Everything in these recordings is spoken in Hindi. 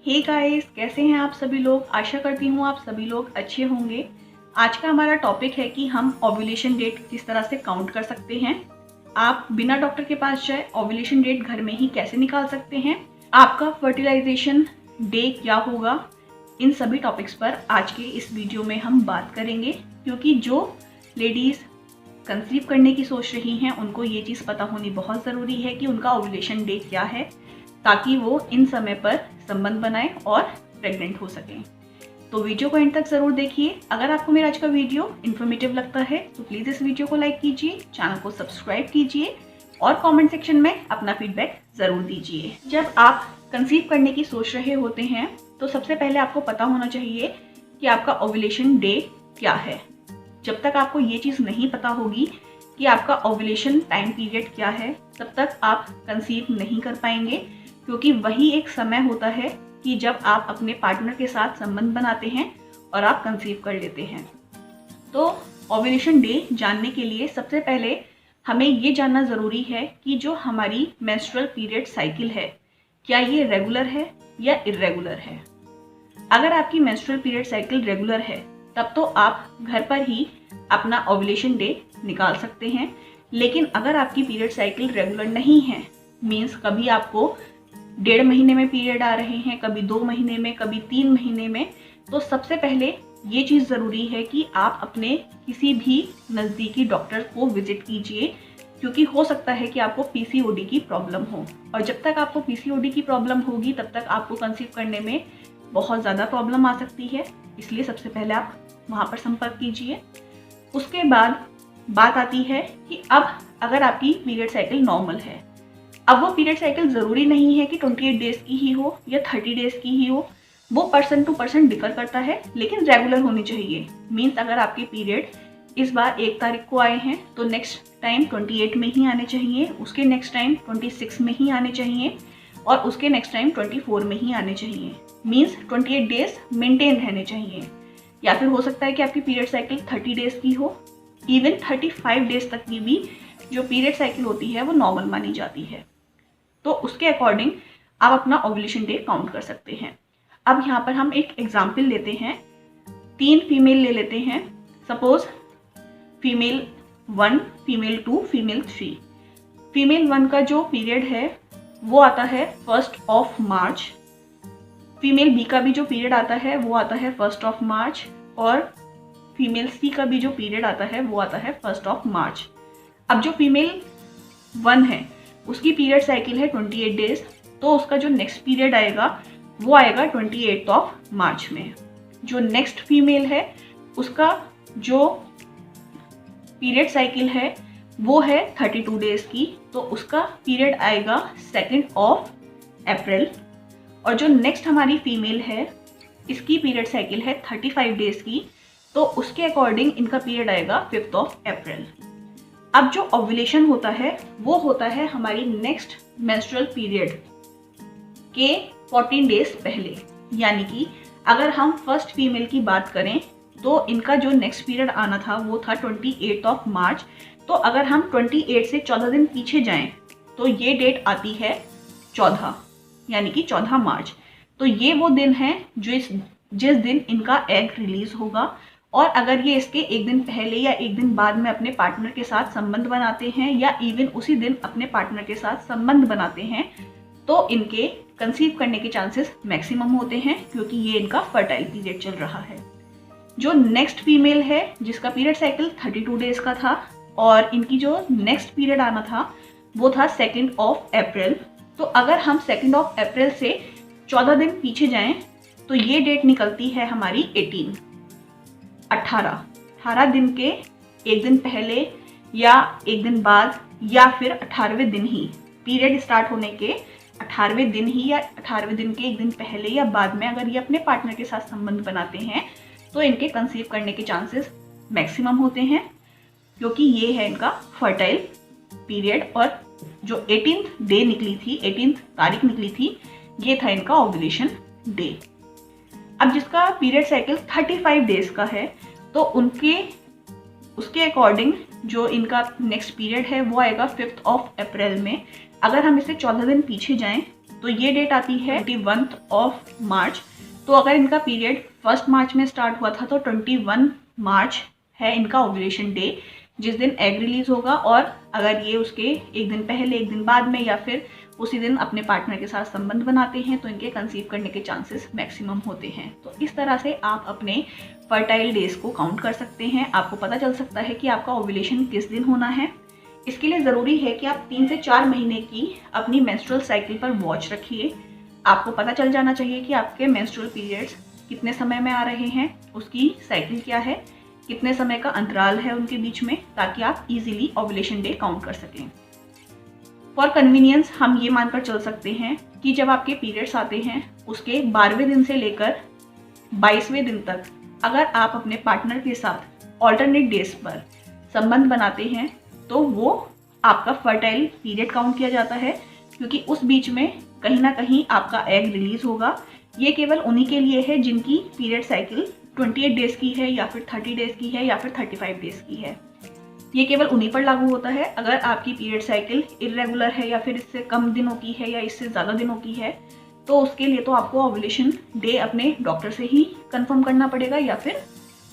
हे गाइस, कैसे हैं आप सभी लोग। आशा करती हूँ आप सभी लोग अच्छे होंगे। आज का हमारा टॉपिक है कि हम ओव्यूलेशन डेट किस तरह से काउंट कर सकते हैं। आप बिना डॉक्टर के पास जाए ओव्यूलेशन डेट घर में ही कैसे निकाल सकते हैं। आपका फर्टिलाइजेशन डे क्या होगा। इन सभी टॉपिक्स पर आज के इस वीडियो में हम बात करेंगे, क्योंकि जो लेडीज़ कंसीव करने की सोच रही हैं उनको ये चीज़ पता होनी बहुत ज़रूरी है कि उनका ओव्यूलेशन डे क्या है, ताकि वो इन समय पर संबंध बनाएं और प्रेग्नेंट हो सकें। तो वीडियो को एंड तक ज़रूर देखिए। अगर आपको मेरा आज का वीडियो इन्फॉर्मेटिव लगता है तो प्लीज़ इस वीडियो को लाइक कीजिए, चैनल को सब्सक्राइब कीजिए और कमेंट सेक्शन में अपना फीडबैक ज़रूर दीजिए। जब आप कंसीव करने की सोच रहे होते हैं तो सबसे पहले आपको पता होना चाहिए कि आपका ओव्यूलेशन डे क्या है। जब तक आपको ये चीज़ नहीं पता होगी कि आपका ओव्यूलेशन टाइम पीरियड क्या है, तब तक आप कंसीव नहीं कर पाएंगे, क्योंकि वही एक समय होता है कि जब आप अपने पार्टनर के साथ संबंध बनाते हैं और आप कंसीव कर लेते हैं। तो ओव्यूलेशन डे जानने के लिए सबसे पहले हमें ये जानना ज़रूरी है कि जो हमारी मेंस्ट्रुअल पीरियड साइकिल है, क्या ये रेगुलर है या इर्रेगुलर है। अगर आपकी मेंस्ट्रुअल पीरियड साइकिल रेगुलर है तब तो आप घर पर ही अपना ओव्यूलेशन डे निकाल सकते हैं। लेकिन अगर आपकी पीरियड साइकिल रेगुलर नहीं है, मीन्स कभी आपको 1.5 महीने में पीरियड आ रहे हैं, कभी 2 महीने में, कभी 3 महीने में, तो सबसे पहले ये चीज़ ज़रूरी है कि आप अपने किसी भी नज़दीकी डॉक्टर को विजिट कीजिए, क्योंकि हो सकता है कि आपको पीसीओडी की प्रॉब्लम हो, और जब तक आपको पीसीओडी की प्रॉब्लम होगी तब तक आपको कंसीव करने में बहुत ज़्यादा प्रॉब्लम आ सकती है। इसलिए सबसे पहले आप वहाँ पर संपर्क कीजिए। उसके बाद बात आती है कि अब अगर आपकी पीरियड साइकिल नॉर्मल है, अब वो पीरियड साइकिल ज़रूरी नहीं है कि 28 डेज़ की ही हो या 30 डेज़ की ही हो, वो पर्सन टू पर्सन डिफर करता है, लेकिन रेगुलर होनी चाहिए। मीन्स अगर आपके पीरियड इस बार 1 तारीख को आए हैं तो नेक्स्ट टाइम 28 में ही आने चाहिए, उसके नेक्स्ट टाइम 26 में ही आने चाहिए और उसके नेक्स्ट टाइम 24 में ही आने चाहिए। मीन्स 28 डेज मेंटेन रहने चाहिए। या फिर हो सकता है कि आपकी पीरियड साइकिल 30 डेज़ की हो, इवन 35 डेज़ तक की भी जो पीरियड साइकिल होती है वो नॉर्मल मानी जाती है। तो उसके अकॉर्डिंग आप अपना ओव्यूलेशन डे काउंट कर सकते हैं। अब यहाँ पर हम एक एग्जाम्पल लेते हैं। 3 फीमेल ले लेते हैं। Suppose female 1, female 2, female 3। Female 1 का जो पीरियड है वो आता है 1 मार्च। फीमेल बी का भी जो पीरियड आता है वो आता है 1 मार्च, और फीमेल सी का भी जो पीरियड आता है वो आता है 1 मार्च। अब जो फीमेल 1 है उसकी पीरियड साइकिल है 28 डेज, तो उसका जो नेक्स्ट पीरियड आएगा वो आएगा 28 मार्च में। जो नेक्स्ट फीमेल है उसका जो पीरियड साइकिल है वो है 32 डेज की, तो उसका पीरियड आएगा 2 अप्रैल। और जो नेक्स्ट हमारी फीमेल है इसकी पीरियड साइकिल है 35 डेज की, तो उसके अकॉर्डिंग इनका पीरियड आएगा 5 अप्रैल। अब जो ओव्यूलेशन होता है वो होता है हमारी नेक्स्ट मेंस्ट्रुअल पीरियड के 14 डेज पहले। यानी कि अगर हम फर्स्ट फीमेल की बात करें तो इनका जो नेक्स्ट पीरियड आना था वो था 28 मार्च। तो अगर हम 28 से 14 दिन पीछे जाएं तो ये डेट आती है 14, यानी कि 14 मार्च। तो ये वो दिन है जिस दिन इनका एग रिलीज होगा। और अगर ये इसके एक दिन पहले या एक दिन बाद में अपने पार्टनर के साथ संबंध बनाते हैं, या इवन उसी दिन अपने पार्टनर के साथ संबंध बनाते हैं, तो इनके कंसीव करने के चांसेस मैक्सिमम होते हैं, क्योंकि ये इनका फर्टाइल पीरियड चल रहा है। जो नेक्स्ट फीमेल है जिसका पीरियड साइकिल 32 डेज का था और इनकी जो नेक्स्ट पीरियड आना था वो था 2 अप्रैल। तो अगर हम 2 अप्रैल से 14 दिन पीछे जाएं तो ये डेट निकलती है हमारी 18 दिन के एक दिन पहले या एक दिन बाद, या फिर 18वें दिन ही, पीरियड स्टार्ट होने के 18वें दिन ही या 18वें दिन के एक दिन पहले या बाद में अगर ये अपने पार्टनर के साथ संबंध बनाते हैं तो इनके कंसीव करने के चांसेस मैक्सिमम होते हैं, क्योंकि ये है इनका फर्टाइल पीरियड। और जो 18th डे निकली थी, 18th तारीख निकली थी, ये था इनका ओव्यूलेशन डे। अब जिसका पीरियड साइकिल 35 डेज का है तो उसके अकॉर्डिंग जो इनका नेक्स्ट पीरियड है वो आएगा 5 अप्रैल में। अगर हम इसे 14 दिन पीछे जाएं तो ये डेट आती है 21 मार्च। तो अगर इनका पीरियड 1 मार्च में स्टार्ट हुआ था तो 21 मार्च है इनका ओव्यूलेशन डे, जिस दिन एग रिलीज होगा। और अगर ये उसके एक दिन पहले, एक दिन बाद में या फिर उसी दिन अपने पार्टनर के साथ संबंध बनाते हैं तो इनके कंसीव करने के चांसेस मैक्सिमम होते हैं। तो इस तरह से आप अपने फर्टाइल डेज को काउंट कर सकते हैं। आपको पता चल सकता है कि आपका ओव्यूलेशन किस दिन होना है। इसके लिए ज़रूरी है कि आप 3 से 4 महीने की अपनी मेंस्ट्रुअल साइकिल पर वॉच रखिए। आपको पता चल जाना चाहिए कि आपके मेंस्ट्रुअल पीरियड्स कितने समय में आ रहे हैं, उसकी साइकिल क्या है, कितने समय का अंतराल है उनके बीच में, ताकि आप इजीली ओव्यूलेशन डे काउंट कर सकें। फॉर कन्वीनियंस हम ये मानकर चल सकते हैं कि जब आपके पीरियड्स आते हैं उसके 12वें दिन से लेकर 22वें दिन तक अगर आप अपने पार्टनर के साथ ऑल्टरनेट डेज पर संबंध बनाते हैं तो वो आपका फर्टाइल पीरियड काउंट किया जाता है, क्योंकि उस बीच में कहीं ना कहीं आपका एग रिलीज होगा। ये केवल उन्हीं के लिए है जिनकी पीरियड साइकिल 28 डेज की है या फिर 30 डेज की है या फिर 35 डेज की है। ये केवल उन्हीं पर लागू होता है। अगर आपकी पीरियड साइकिल इरेगुलर है या फिर इससे कम दिनों की है या इससे ज़्यादा दिनों की है तो उसके लिए तो आपको ओव्यूलेशन डे अपने डॉक्टर से ही कंफर्म करना पड़ेगा या फिर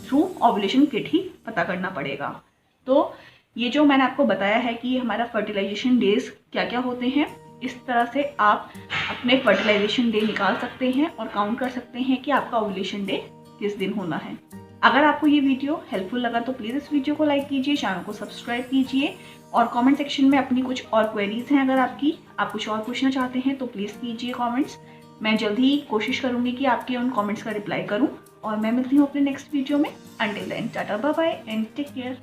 थ्रू ओव्यूलेशन किट ही पता करना पड़ेगा। तो ये जो मैंने आपको बताया है कि हमारा फर्टिलाइजेशन डेज क्या क्या होते हैं, इस तरह से आप अपने फर्टिलाइजेशन डे निकाल सकते हैं और काउंट कर सकते हैं कि आपका ओव्यूलेशन डे किस दिन होना है। अगर आपको ये वीडियो हेल्पफुल लगा तो प्लीज़ इस वीडियो को लाइक कीजिए, चैनल को सब्सक्राइब कीजिए और कमेंट सेक्शन में अपनी कुछ और क्वेरीज हैं, अगर आप कुछ और पूछना चाहते हैं तो प्लीज़ कीजिए कमेंट्स। मैं जल्द ही कोशिश करूँगी कि आपके उन कमेंट्स का रिप्लाई करूँ। और मैं मिलती हूँ अपने नेक्स्ट वीडियो में। Until then tata bye bye and take care.